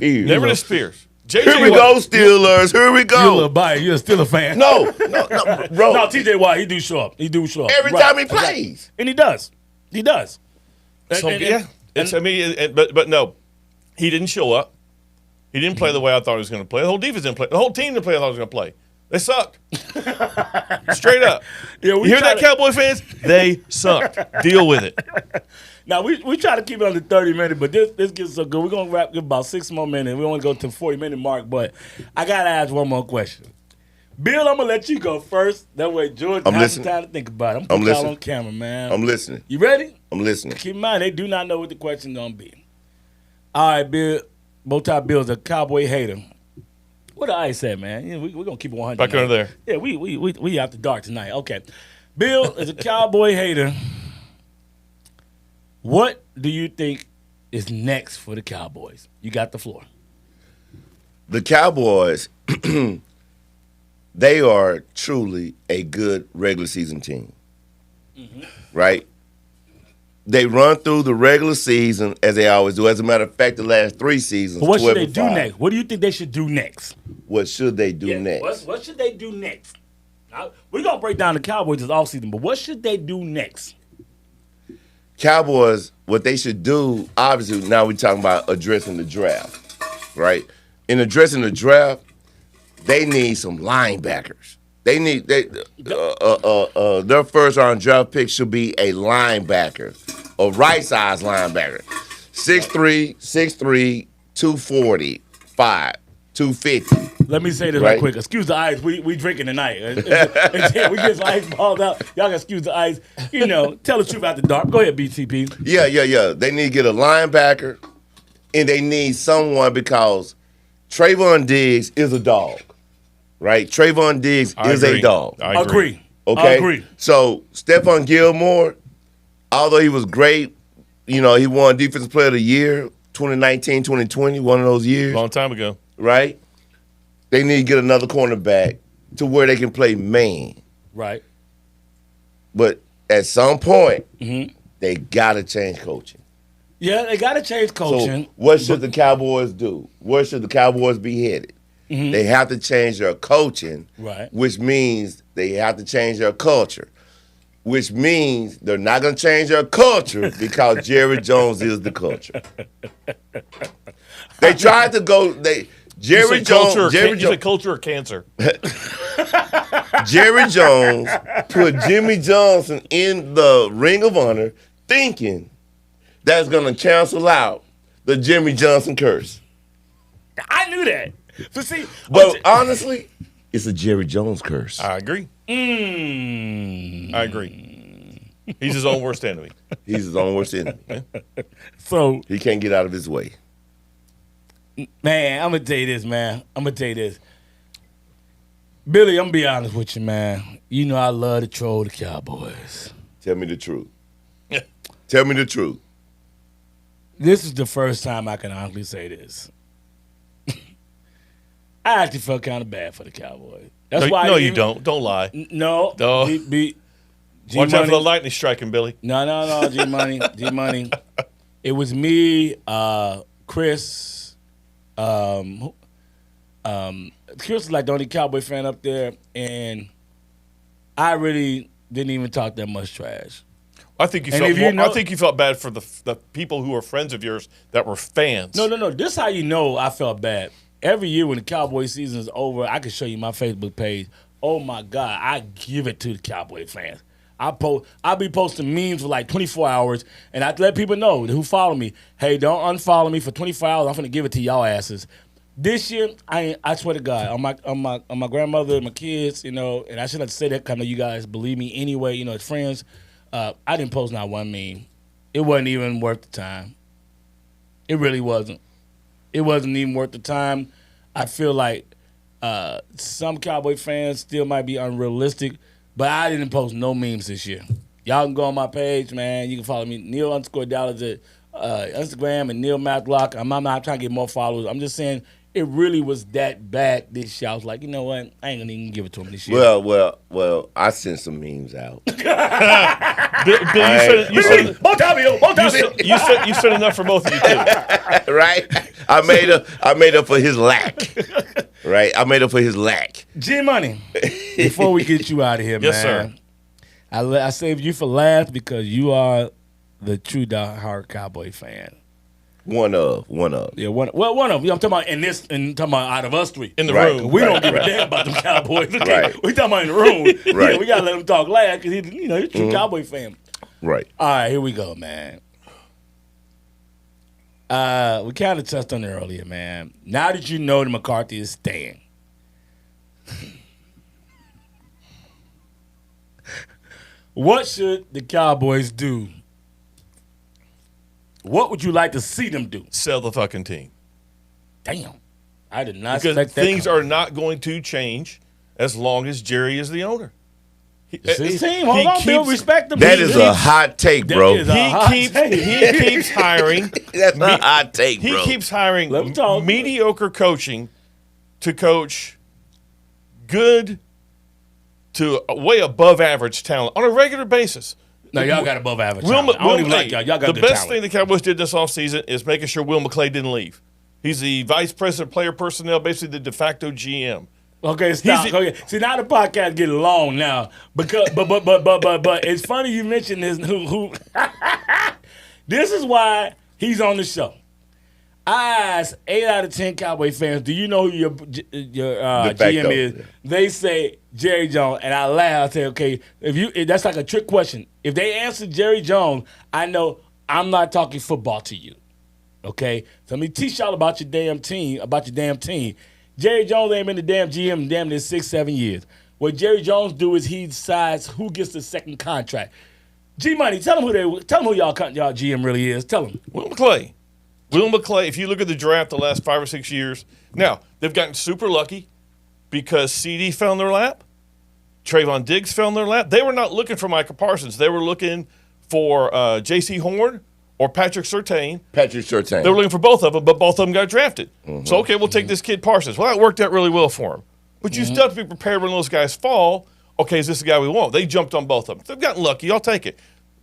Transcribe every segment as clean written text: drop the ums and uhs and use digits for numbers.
Spears. Never the Spears. Here we go, Steelers. Here we go. You're a little biased. You're still a fan. No, bro. No, TJ Watt, he do show up. He do show up. Every time he plays. And he does. He does. So, but no, he didn't show up. He didn't play the way I thought he was going to play. The whole defense didn't play. The whole team didn't play the way I thought he was going to play. They sucked. Straight up. Yeah, you hear that, Cowboy fans? They sucked. Deal with it. Now, we try to keep it under 30 minutes, but this gets so good. We're going to wrap about 6 more minutes. We want to go to the 40-minute mark, but I got to ask one more question. Bill, I'm going to let you go first. That way, George has some time to think about it. I'm putting y'all on camera, man. I'm listening. You ready? I'm listening. Keep in mind, they do not know what the question's going to be. All right, Bill. BowTie Bill's a Cowboy hater. What the ice at, man? We're going to keep it 100. Back under there. Yeah, we after dark tonight. Okay. Bill is a Cowboy hater. What do you think is next for the Cowboys? You got the floor. The Cowboys, they are truly a good regular season team, right? They run through the regular season as they always do. As a matter of fact, the last 3 seasons, but what should they do next? What do you think they should do next? What should they do next? What should they do next? Now, we're going to break down the Cowboys this offseason, but what should they do next? Cowboys, what they should do, obviously, now we're talking about addressing the draft, right? In addressing the draft, they need some linebackers. Their first round draft pick should be a linebacker, a right size linebacker. 6'3", 245, 250. Let me say this right quick. Excuse the ice. We drinking tonight. We get some ice balls out. Y'all got to excuse the ice. Tell the truth after dark. Go ahead, BTP. Yeah. They need to get a linebacker, and they need someone because Trayvon Diggs is a dog. Right, Trayvon Diggs is a dog. I agree. Okay, I agree. So Stephon Gilmore, although he was great, he won Defensive Player of the Year 2019, 2020, one of those years. Long time ago. Right? They need to get another cornerback to where they can play man. Right. But at some point, they got to change coaching. Yeah, they got to change coaching. So what should the Cowboys do? Where should the Cowboys be headed? They have to change their coaching, which means they have to change their culture, which means they're not going to change their culture because Jerry Jones is the culture. They tried to go. Jerry Jones. You said culture or cancer? Jerry Jones put Jimmy Johnson in the Ring of Honor, thinking that's going to cancel out the Jimmy Johnson curse. I knew that. But honestly, it's a Jerry Jones curse. I agree. I agree. He's his own worst enemy. He's his own worst enemy. So he can't get out of his way. Man, I'm going to tell you this, man. Billy, I'm going to be honest with you, man. You know I love to troll the Cowboys. Tell me the truth. Tell me the truth. This is the first time I can honestly say this. I actually felt kind of bad for the Cowboys. That's why. No, you don't. Don't lie. No. Watch out for the lightning striking, Billy. No, G-Money. G-Money. It was me, Chris. Chris was like the only Cowboy fan up there, and I really didn't even talk that much trash. I think you felt bad for the people who were friends of yours that were fans. No. This is how you know I felt bad. Every year when the Cowboy season is over, I can show you my Facebook page. Oh, my God. I give it to the Cowboy fans. I'll be posting memes for like 24 hours, and I let people know who follow me, hey, don't unfollow me for 24 hours. I'm going to give it to y'all asses. This year, I swear to God, on my grandmother, my kids, and I shouldn't have to say that because I know you guys believe me anyway, as friends. I didn't post not one meme. It wasn't even worth the time. It really wasn't. It wasn't even worth the time. I feel like some Cowboy fans still might be unrealistic, but I didn't post no memes this year. Y'all can go on my page, man. You can follow me, Neal_Dallas at Instagram and Neal Matlock. I'm not trying to get more followers. I'm just saying it really was that bad this year. I was like, you know what? I ain't gonna even give it to him this year. Well, I sent some memes out. Bill, you said enough for both of you too. Right? I made up for his lack. Right? I made up for his lack. G-Money, before we get you out of here, yes, man. Yes, sir. I saved you for last because you are the true diehard Cowboy fan. One of. Yeah, one of. I'm talking about talking about out of us three. In the room. We don't give a damn about them Cowboys. Okay? Right. We talking about in the room. Right. Yeah, we got to let him talk last because he's a true Cowboy fan. Right. All right, here we go, man. We kind of touched on it earlier, man. Now that you know that McCarthy is staying, what should the Cowboys do? What would you like to see them do? Sell the fucking team. Damn. I did not because expect that. Things are not going to change as long as Jerry is the owner. It's his team. Hold on, Bill. Respect him. That is a hot take, bro. He keeps hiring. That's a hot take, bro. He keeps hiring mediocre coaching to coach good to way above average talent on a regular basis. No, y'all got above average talent. I don't even like y'all. Y'all got the good best talent. thing the Cowboys did this offseason is making sure Will McClay didn't leave. He's the vice president of player personnel, basically the de facto GM. Okay, stop. Okay, see now the podcast getting long now because but it's funny you mentioned this. Who this is why he's on the show. I asked 8 out of 10 Cowboy fans, do you know who your GM is? Yeah. They say Jerry Jones, and I laugh. I say, okay, if that's like a trick question. If they answer Jerry Jones, I know I'm not talking football to you. Okay, so let me teach y'all about your damn team. Jerry Jones ain't been the damn GM in damn near 6-7 years. What Jerry Jones do is he decides who gets the second contract. G-Money, tell them who y'all GM really is. Tell them. Will McClay. Will McClay, if you look at the draft the last 5 or 6 years, now, they've gotten super lucky because CD fell in their lap. Trayvon Diggs fell in their lap. They were not looking for Micah Parsons. They were looking for J.C. Horn or Patrick Surtain. They were looking for both of them, but both of them got drafted. Mm-hmm. So, okay, we'll take this kid Parsons. Well, that worked out really well for him. But you still have to be prepared when those guys fall. Okay, is this the guy we want? They jumped on both of them. They've gotten lucky. I'll take it.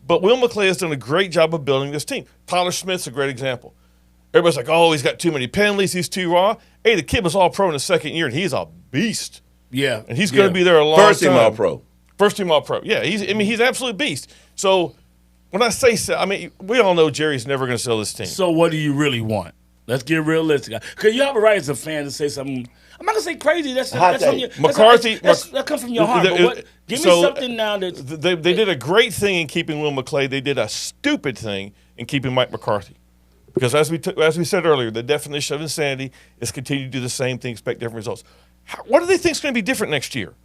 But Will McClay has done a great job of building this team. Tyler Smith's a great example. Everybody's like, oh, he's got too many penalties. He's too raw. Hey, the kid was all pro in his second year, and he's a beast. Yeah. And he's going to be there a long time. First team all pro. First team all pro. Yeah, he's an absolute beast. So when I say sell, we all know Jerry's never going to sell this team. So what do you really want? Let's get realistic. Because you have a right as a fan to say something. I'm not going to say crazy. That's from your, McCarthy. That comes from your heart. But give me something now that they did a great thing in keeping Will McClay. They did a stupid thing in keeping Mike McCarthy. Because as we said earlier, the definition of insanity is continue to do the same thing, expect different results. What do they think is going to be different next year?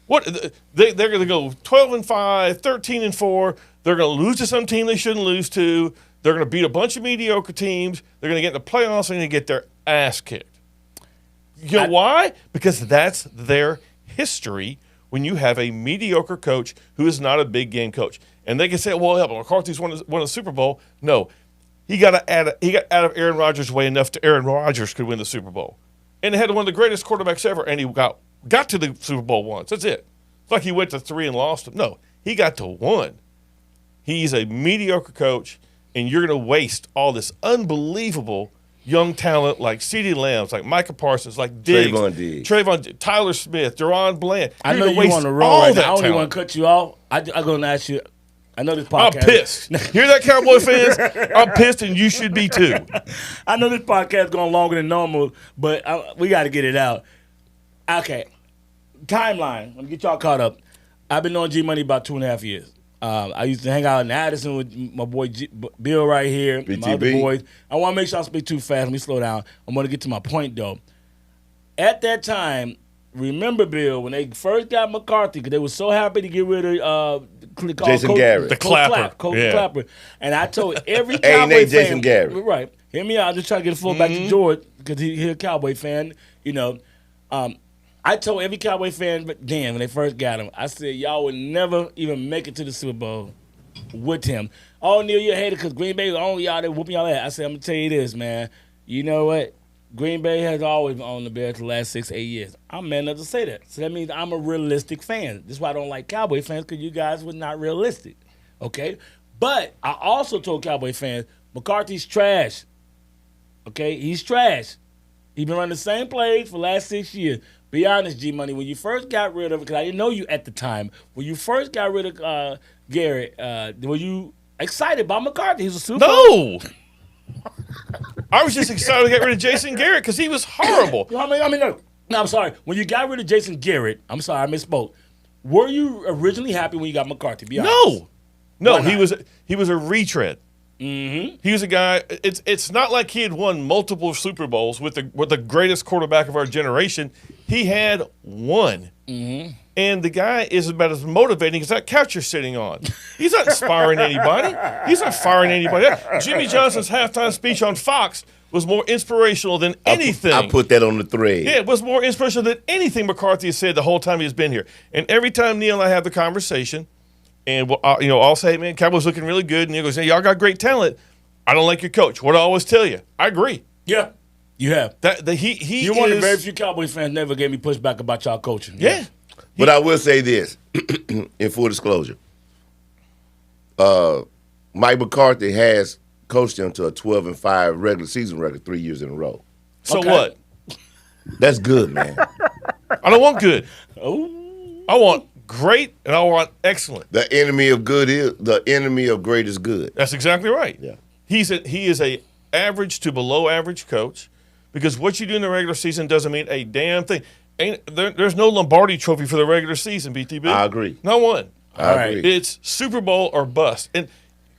What they're going to go 12-5, 13-4. They're going to lose to some team they shouldn't lose to. They're going to beat a bunch of mediocre teams. They're going to get in the playoffs and get their ass kicked. You know why? Because that's their history when you have a mediocre coach who is not a big game coach. And they can say, well, yeah, but McCarthy's won a Super Bowl. No. He got out of Aaron Rodgers' way enough to Aaron Rodgers could win the Super Bowl. And they had one of the greatest quarterbacks ever, and he got to the Super Bowl once. That's it. It's like he went to 3 and lost them. No, he got to 1. He's a mediocre coach, and you're going to waste all this unbelievable young talent like CeeDee Lamb, like Micah Parsons, like Diggs, Trayvon Diggs, Tyler Smith, Deron Bland. I know you on the road right now. I don't even want to cut you off. I'm going to ask you. I know this podcast. I'm pissed. Hear that, Cowboy fans? I'm pissed, and you should be too. I know this podcast is going longer than normal, but we got to get it out. Okay. Timeline. Let me get y'all caught up. I've been knowing G-Money about 2.5 years. I used to hang out in Addison with my boy Bill right here, and my other boys. I want to make sure I speak too fast. Let me slow down. I'm going to get to my point, though. At that time, remember, Bill, when they first got McCarthy, because they were so happy to get rid of Jason Garrett. The Clapper. Clapper. And I told every Cowboy fan. Jason Garrett. Right. Hear me out. I'm just trying to get a full back to George because he's a Cowboy fan. You know, I told every Cowboy fan then when they first got him, I said, y'all would never even make it to the Super Bowl with him. Oh, Neal, you're a hater because Green Bay was only y'all that whooping y'all ass. I said, I'm going to tell you this, man. You know what? Green Bay has always owned the Bears the last 6, 8 years. I'm man enough to say that. So that means I'm a realistic fan. This is why I don't like Cowboy fans, because you guys were not realistic. Okay? But I also told Cowboy fans, McCarthy's trash. Okay? He's trash. He's been running the same plays for the last 6 years. Be honest, G-Money, when you first got rid of it, because I didn't know you at the time, when you first got rid of Garrett, were you excited about McCarthy? He's a Super Bowl. No. I was just excited to get rid of Jason Garrett because he was horrible. No, I'm sorry. When you got rid of Jason Garrett, I'm sorry, I misspoke. Were you originally happy when you got McCarthy? Be honest. No, he was a retread. Mm-hmm. He was a guy. It's not like he had won multiple Super Bowls with the greatest quarterback of our generation. He had one. Mm-hmm. And the guy is about as motivating as that couch you're sitting on. He's not inspiring anybody. He's not firing anybody. Jimmy Johnson's halftime speech on Fox was more inspirational than anything. I put that on the thread. Yeah, it was more inspirational than anything McCarthy has said the whole time he's been here. And every time Neal and I have the conversation, and I'll say, man, Cowboys looking really good. And Neal goes, hey, y'all got great talent. I don't like your coach. What I always tell you. I agree. Yeah, you have. You're one of the very few Cowboys fans never gave me pushback about y'all coaching. Yeah. But I will say this, in full disclosure. Mike McCarthy has coached them to a 12-5 regular season record 3 years in a row. So what? That's good, man. I don't want good. Oh. I want great and I want excellent. The enemy of great is good. That's exactly right. Yeah. He is a average to below average coach because what you do in the regular season doesn't mean a damn thing. There's no Lombardi trophy for the regular season, BTB. I agree. No one. I agree. It's Super Bowl or bust. And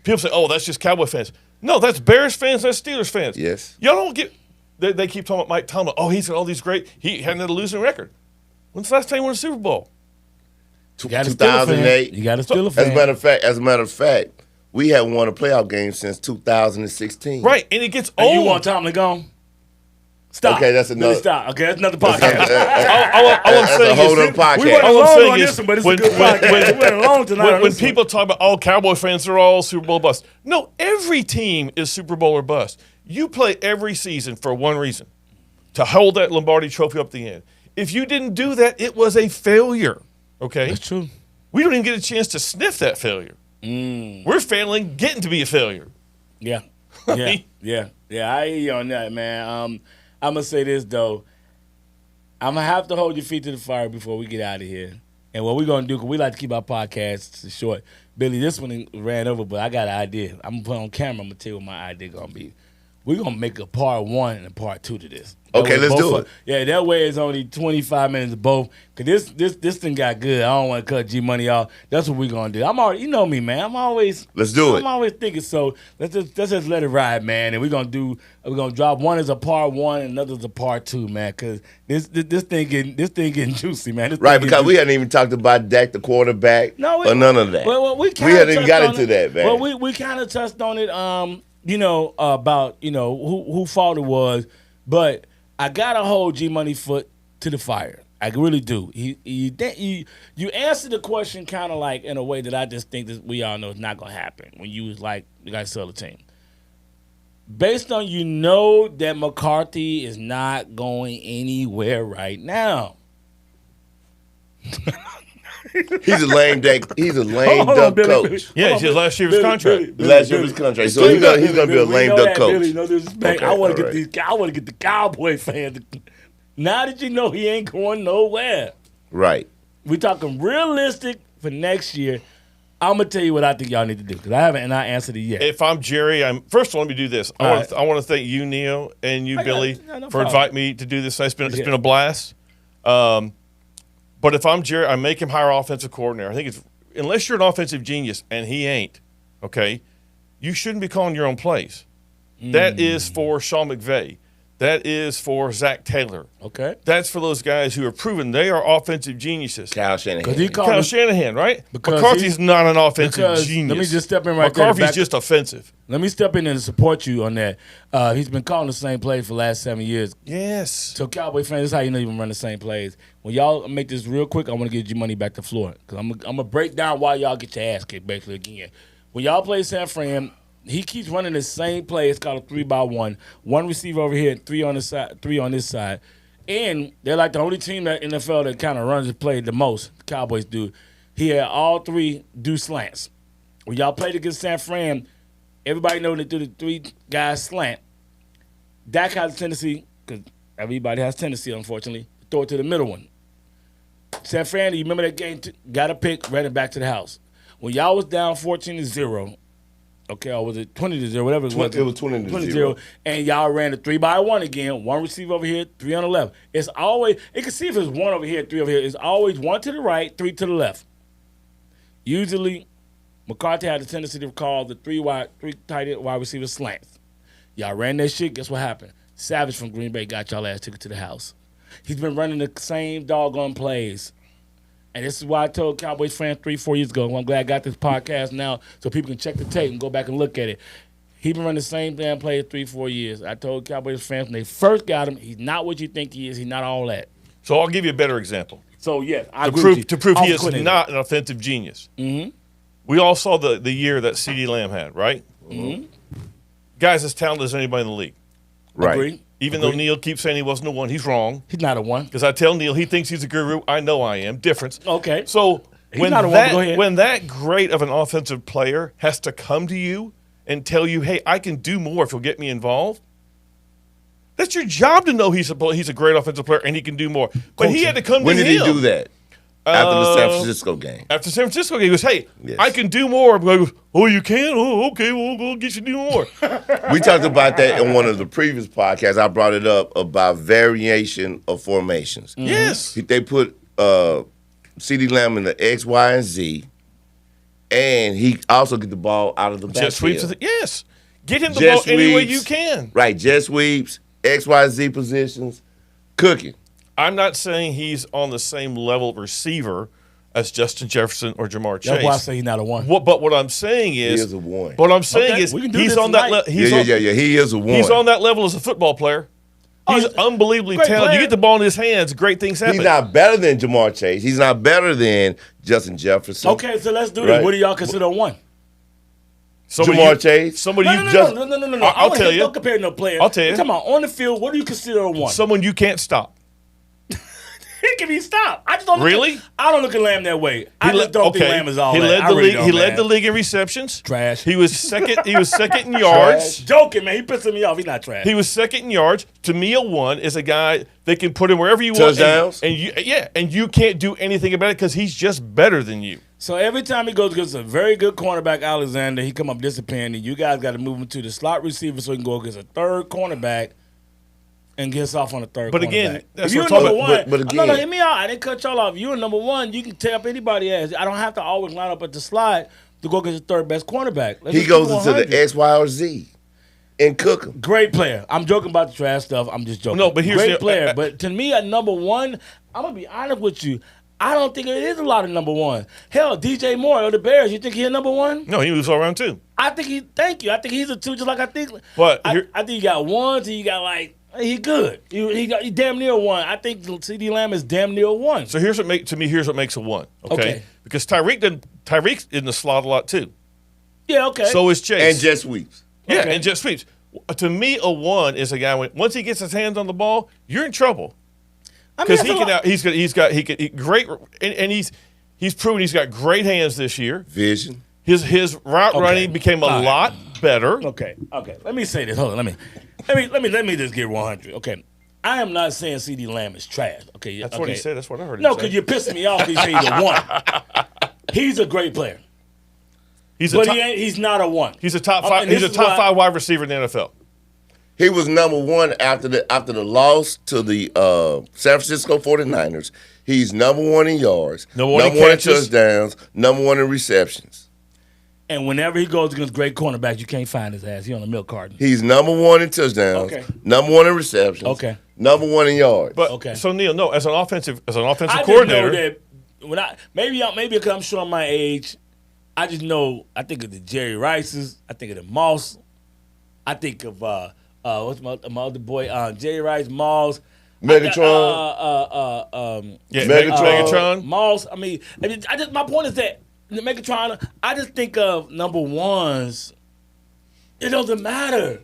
people say, oh, that's just Cowboy fans. No, that's Bears fans, that's Steelers fans. Yes. Y'all don't get – they keep talking about Mike Tomlin. Oh, he's got all these great – he hadn't had a losing record. When's the last time he won a Super Bowl? 2008. You got to steal a fan. As a matter of fact, we haven't won a playoff game since 2016. Right, and it gets old. And you want Tomlin gone? Stop. Okay, that's another. Stop. Okay, that's another podcast. All I'm saying a whole other podcast. We went along on this one, but it's a good podcast. We went along tonight. When people talk about, oh, Cowboy fans are all Super Bowl bust. No, every team is Super Bowl or bust. You play every season for one reason, to hold that Lombardi trophy up the end. If you didn't do that, it was a failure. Okay? That's true. We don't even get a chance to sniff that failure. We're failing getting to be a failure. Yeah. Yeah. I hear you on that, man. I'm going to say this, though. I'm going to have to hold your feet to the fire before we get out of here. And what we're going to do, because we like to keep our podcasts short. Billy, this one ran over, but I got an idea. I'm going to put it on camera. I'm going to tell you what my idea going to be. We're going to make a part 1 and a part 2 to this. Okay, let's do it. Yeah, that way it's only 25 minutes of both. Because this thing got good. I don't want to cut G-Money off. That's what we're going to do. I'm already, you know me, man. Let's do it. I'm always thinking, so let's just let it ride, man. And we're going to drop one as a part 1 and another as a part 2, man. Because this thing getting juicy, man. Right, because we hadn't even talked about Dak, the quarterback, or none of that. Well, we hadn't even got into that, man. Well, we kind of touched on it, about, who fault it was. But I gotta hold G-Money foot to the fire. I really do. You answered the question kind of like in a way that I just think that we all know is not gonna happen when you was like, you gotta sell the team. Based on that McCarthy is not going anywhere right now. He's a lame duck. He's a lame duck coach. Yeah, it's his last year of his contract. Last year of his contract. So he's gonna be a lame duck coach. Billy, no disrespect. I want to get the Cowboy fan. Now that you know he ain't going nowhere. Right. We talking realistic for next year. I'm gonna tell you what I think y'all need to do because I haven't answered it yet. If I'm Jerry, first of all, let me do this. I want to thank you, Neal, and you, Billy, for inviting me to do this. It's been a blast. But if I'm Jerry, I make him hire offensive coordinator. I think unless you're an offensive genius, and he ain't, okay, you shouldn't be calling your own plays. That is for Sean McVay. That is for Zach Taylor. Okay. That's for those guys who are proven they are offensive geniuses. Kyle Shanahan. Kyle Shanahan, right? McCarthy's not an offensive genius. Let me just step in right there. McCarthy's just offensive. Let me step in and support you on that. He's been calling the same play for the last 7 years. Yes. So, Cowboy fans, this is how you know you've been running the same plays. When y'all make this real quick, I want to get your money back to Florida. Because I'm going to break down why y'all get your ass kicked basically again. When y'all play San Fran, he keeps running the same play. It's called a 3-by-1. One receiver over here, three on this side, three on this side. And they're like the only team that NFL that kind of runs the play the most. The Cowboys do. He had all three do slants. When y'all played against San Fran, everybody know they do the three guys slant. Dak has a tendency, because everybody has tendency, unfortunately, to throw it to the middle one. San Fran, you remember that game? Got a pick, ran it back to the house. When y'all was down 14-0, okay, or was it 20-0, whatever it was. It was 20-0. And y'all ran a 3-by-1 again. One receiver over here, three on the left. It's always, you can see if it's one over here, three over here. It's always one to the right, three to the left. Usually, McCarthy had a tendency to call the three tight end wide receiver slants. Y'all ran that shit, guess what happened? Savage from Green Bay got y'all ass ticket to the house. He's been running the same doggone plays. And this is why I told Cowboys fans 3-4 years ago. I'm glad I got this podcast now so people can check the tape and go back and look at it. He's been running the same damn play 3-4 years. I told Cowboys fans when they first got him, he's not what you think he is. He's not all that. So I'll give you a better example. So, yes, I agree with you. To prove he is not an offensive genius. Mm-hmm. We all saw the year that CeeDee Lamb had, right? Mm-hmm. Guy's as talented as anybody in the league. Right. Agree. Even though Neal keeps saying he wasn't a one, he's wrong. He's not a one. Because I tell Neal he thinks he's a guru. I know I am. Difference. Okay. So He's not a one, go ahead. when that great of an offensive player has to come to you and tell you, hey, I can do more if you'll get me involved, that's your job to know he's a great offensive player and he can do more. But he had to come to him. When did he do that? After the San Francisco game. After the San Francisco game, he goes, hey, Yes. I can do more. Goes, oh, you can? Oh, okay, well, we'll get you to do more. We talked about that in one of the previous podcasts. I brought it up about variation of formations. Mm-hmm. Yes. They put CeeDee Lamb in the X, Y, and Z, and he also get the ball out of the backfield. Jet sweeps. Yes. Get him the ball any way you can. Right, jet sweeps, X, Y, Z positions, cooking. I'm not saying he's on the same level of receiver as Justin Jefferson or Jamar Chase. That's why I say he's not a one. But what I'm saying is, He is a one. What I'm saying is, he's on that level. Yeah. He is a one. He's on that level as a football player. He's unbelievably talented. player. You get the ball in his hands, great things happen. He's not better than Jamar Chase. He's not better than Justin Jefferson. Okay, so let's do this. Right. What do y'all consider a one? Jamar Chase. Somebody No. I'll tell you. Don't compare no player. I'll tell you. You're talking about on the field, what do you consider a one? Someone you can't stop. He can be stopped. I just don't Really? I don't look at Lamb that way. I just don't think Lamb is all He that. led I the really league. don't, He man. led the league in receptions. Trash. He was second. He was second in yards. Joking, man. He pissing me off. He's not trash. He was second in yards. To me, a one is a guy they can put him wherever you Touchdowns? want. And you can't do anything about it because he's just better than you. So every time he goes against a very good cornerback, Alexander, he come up disappointed. You guys got to move him to the slot receiver so he can go against a third cornerback and gets off on the third. But again, cornerback. that's If you're what I'm number talking one, but again- no, hear me out. I didn't cut y'all off. If you're number one, you can tear up anybody's ass. I don't have to always line up at the slot to go against the third best cornerback. Let's He just goes keep into 100. the X, Y, or Z and cook him. Great player. I'm joking about the trash stuff. I'm just joking. No, but here's great the- player. But to me, at number one, I'm gonna be honest with you. I don't think it is a lot of number one. Hell, DJ Moore of the Bears. You think he's a number one? No, he moves all around too. I think he. Thank you. I think he's a two, just like I think. But I here- think you got one. So you got like he good. He damn near one. I think CeeDee Lamb is damn near one. So here's what makes a one. Okay. Because Tyreek's in the slot a lot too. Yeah. Okay. So is Chase. And jet sweeps. Yeah, Okay. and jet sweeps. To me, a one is a guy once he gets his hands on the ball, you're in trouble. I mean, Because that's great, and he's proven he's got great hands this year. Vision. His route running became a lot better. Okay. Let me say this. Hold on. Let me just get 100. Okay. I am not saying CeeDee Lamb is trash. Okay. That's what he said. That's what I heard him No, say. because you're pissing me off. He's saying he's a one. He's a great player, He's he's not a one. He's a top five. and He's this a is top why- five wide receiver in the NFL. He was number one after the loss to the San Francisco 49ers. He's number one in yards, Number one in in catches. touchdowns, number one in receptions. And whenever he goes against great cornerbacks, you can't find his ass. He on the milk carton. He's number one in touchdowns, Okay. number one in receptions, Okay. number one in yards. But Okay. so Neal, no, as an offensive I just coordinator, know that when maybe because I'm showing my age, I just know I think of the Jerry Rices, I think of the Moss, I think of what's my other boy Jerry Rice, Moss, Megatron. Megatron. Moss. I mean, my point is that the Megatron. I just think of number ones. It doesn't matter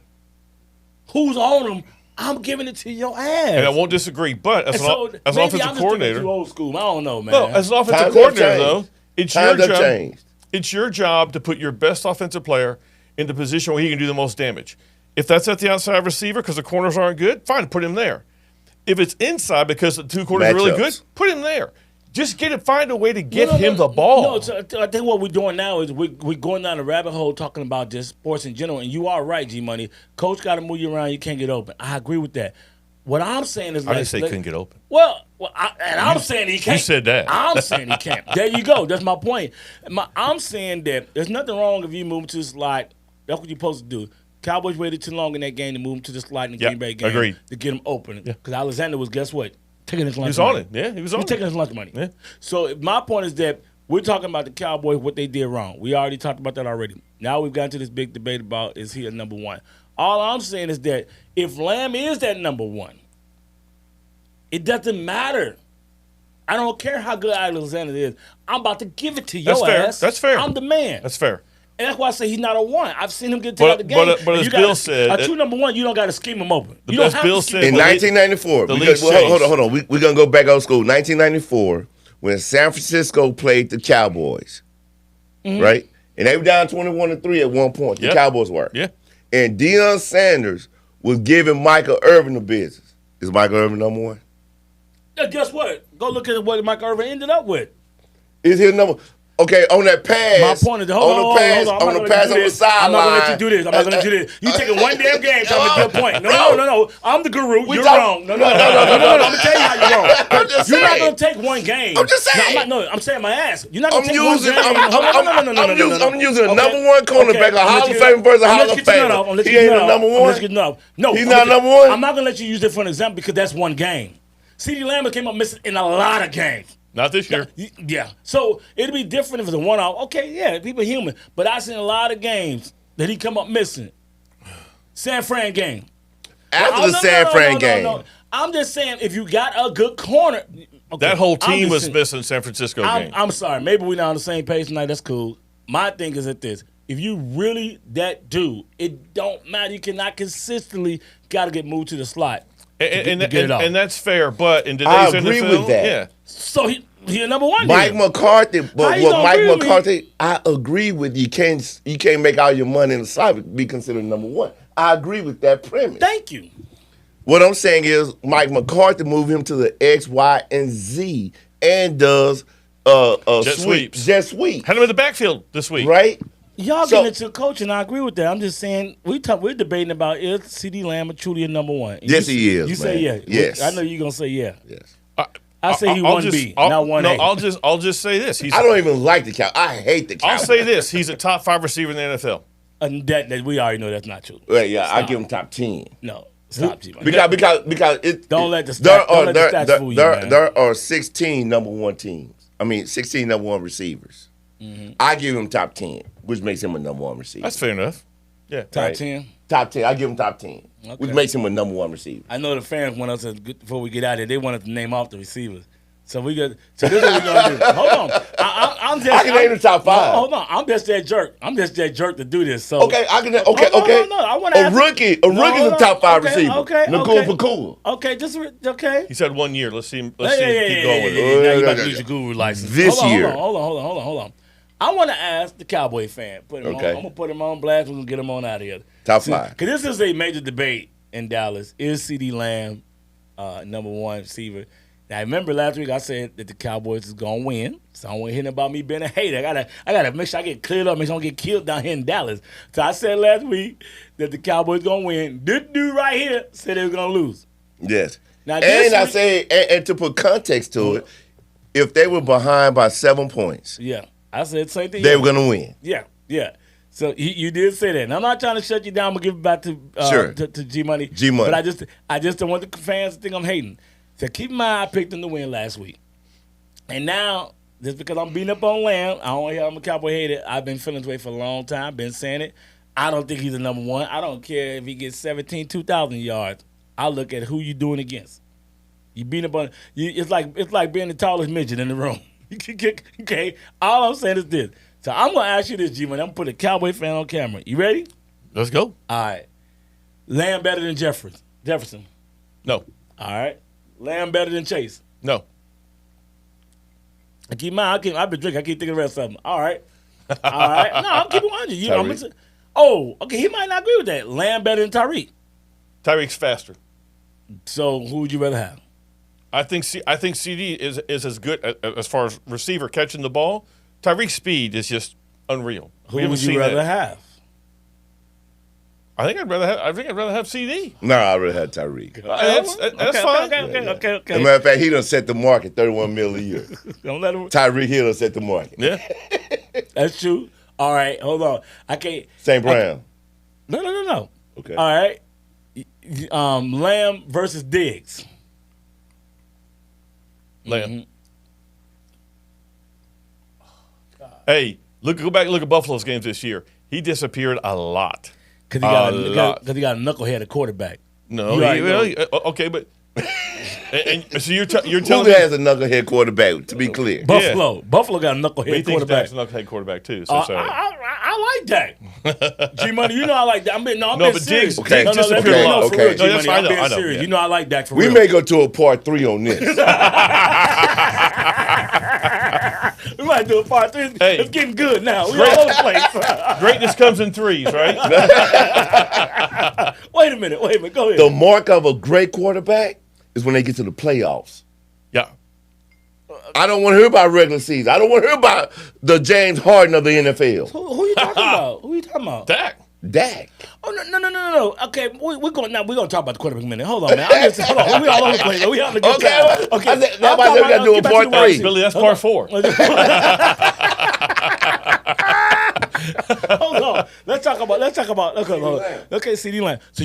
who's on them. I'm giving it to your ass. And I won't disagree, but as an offensive coordinator, too old school. I don't know, man. No, as an offensive coordinator, though, it's your job. It's your job to put your best offensive player in the position where he can do the most damage. If that's at the outside receiver because the corners aren't good, fine, put him there. If it's inside because the two corners are really good, put him there. Just find a way to get him the ball. No, so I think what we're doing now is we're going down the rabbit hole talking about just sports in general. And you are right, G-Money. Coach got to move you around. You can't get open. I agree with that. What I'm saying is I didn't say he couldn't get open. I'm saying he can't. You said that. I'm saying he can't. There you go. That's my point. I'm saying that there's nothing wrong if you move to the slide. That's what you're supposed to do. Cowboys waited too long in that game to move him to the slide in the Green Bay game. Agreed. To get him open. Because Alexander was, guess what? Taking his lunch money. He was money. on it. Yeah, he was on it. He's taking his lunch money. Yeah. So my point is that we're talking about the Cowboys, what they did wrong. We already talked about that already. Now we've gotten to this big debate about is he a number one. All I'm saying is that if Lamb is that number one, it doesn't matter. I don't care how good Alexander is. I'm about to give it to your ass. That's fair. I'm the man. That's fair. And that's why I say he's not a one. I've seen him get to the game. But as Bill said, a true number one, you don't got to scheme him open. You as Bill said, in 1994, hold on. We're going to go back old school. 1994, when San Francisco played the Cowboys, right? And they were down 21-3 at one point. The Cowboys were. Yeah. And Deion Sanders was giving Michael Irvin the business. Is Michael Irvin number one? Yeah, guess what? Go look at what Michael Irvin ended up with. Is he number? Okay, on that pass. My point is, hold on. On the pass on the sideline. I'm not gonna let you do this. I'm not gonna let you do this. You taking one damn game to make a good point. No. I'm the guru. You're wrong. No. I'm gonna tell you how you're wrong. You're not gonna take one game. I'm just saying. I'm saying my ass. You're not gonna take one game. I'm using a number one cornerback, a Hall of Fame versus a Hall of Fame. He ain't a number one. No, he's not number one. I'm not gonna let you use it for an example because that's one game. CeeDee Lamb came up missing in a lot of games. Not this year. Yeah. So it'd be different if it's a one-off. Okay, yeah, people human. But I've seen a lot of games that he come up missing. San Fran game. After the San Fran game. No. I'm just saying if you got a good corner. Okay, that whole team was missing San Francisco game. I'm sorry. Maybe we're not on the same page tonight. That's cool. My thing is at this. If you really that dude, it don't matter. You cannot consistently got to get moved to the slot. And that's fair, but in today's I agree NFL, with that. Yeah. So he a number one. Mike McCarthy, but what Mike McCarthy, I agree with. You can't make all your money in the slot to be considered number one. I agree with that premise. Thank you. What I'm saying is Mike McCarthy moved him to the X, Y, and Z and does jet sweeps. Had him in the backfield this week, right? Y'all getting into coaching. I agree with that. I'm just saying we're debating about is CeeDee Lamb truly a number one. And yes, he is. You say yeah. Yes. I know you're gonna say yeah. Yes. I say he 1B, not 1A. No, I'll just say this. I don't even like the Cowboys. I hate the Cowboys. I'll say this. He's a top 5 receiver in the NFL. And that we already know that's not true. Well, yeah, I give him top 10. No, stop, G. Because it don't let the stats fool you, man. There are 16 number one teams. 16 number one receivers. Mm-hmm. I give him top 10, which makes him a number one receiver. That's fair enough. Yeah, top 10. Top 10. I give him top 10, which makes him a number one receiver. I know the fans want us to, before we get out of here, they want us to name off the receivers. So this is what we're gonna do. Hold on. I can name the top 5. Hold on. I'm just that jerk. to do this. So okay, I can. Okay. No. I want a rookie. A rookie's a top 5 receiver. Okay. Nakua. Okay. Okay. He said 1 year. Let's see him. Keep going with it. Now you about to lose your guru license. This year. Hold on. I want to ask the Cowboy fan. I'm gonna put him on blast. We're gonna get him on out of here. Top 5. Because this is a major debate in Dallas. Is CeeDee Lamb number one receiver? Now, I remember last week I said that the Cowboys is going to win, so I don't want to hear about me being a hater. I gotta make sure I get cleared up, make sure I don't get killed down here in Dallas. So I said last week that the Cowboys going to win. This dude right here said they were going to lose. Yes. Now, I say, and to put context to it, if they were behind by 7 points, I said the same thing. They were going to win. Yeah. So you did say that. And I'm not trying to shut you down. I'm going to give it back to G-Money. G-Money. But I just don't want the fans to think I'm hating. So keep in mind, I picked them to win last week. And now, just because I'm beating up on Lamb, I don't hear I'm a Cowboy hater. I've been feeling this way for a long time, been saying it. I don't think he's the number one. I don't care if he gets 2,000 yards. I look at who you doing against. You beat up on it's like being the tallest midget in the room. Okay? All I'm saying is this. So I'm going to ask you this, G-Man. I'm going to put a Cowboy fan on camera. You ready? Let's go. All right. Lamb better than Jefferson. No. All right. Lamb better than Chase. No. I've been drinking. I keep thinking about something. All right. All right. No, I'm keeping on you. Okay. He might not agree with that. Lamb better than Tyreek. Tyreek's faster. So who would you rather have? I think CD is as good as far as receiver catching the ball. Tyreek's speed is just unreal. Who would you rather have? I think I'd rather have CD. No, I'd rather have Tyreek. That's fine. Okay. As a matter of fact, he done set the market, $31 million a year. Don't let him. Tyreek Hill done set the market. Yeah. That's true. All right, hold on. I can't. St. Brown. No. Okay. All right. Lamb versus Diggs. Lamb. Hey, go back and look at Buffalo's games this year. He disappeared a lot. Because he got a knucklehead at quarterback. No, okay, but and so you're telling Who me has a knucklehead quarterback, to be clear? Buffalo. Yeah. Buffalo got a knucklehead quarterback. Dak's a knucklehead quarterback too. So I like Dak. G-Money, you know I like that. I'm being serious. Okay. That's fine. I'm being serious. You know I like Dak for real. We may go to a part 3 on this. We might do a part 3. Hey, it's getting good now. We all over the place. Greatness comes in threes, right? Wait a minute. Go ahead. The mark of a great quarterback is when they get to the playoffs. Yeah. I don't want to hear about regular season. I don't want to hear about the James Harden of the NFL. Who you talking about? Dak. Oh no. Okay, we're going now. We're gonna talk about the quarterback in a minute. Hold on, man. Hold on. We all over the place. We on the good time. Okay. Now we got to do a part 3. Billy, that's part 4. Hold on. Let's talk about. Okay, CD Lamb. So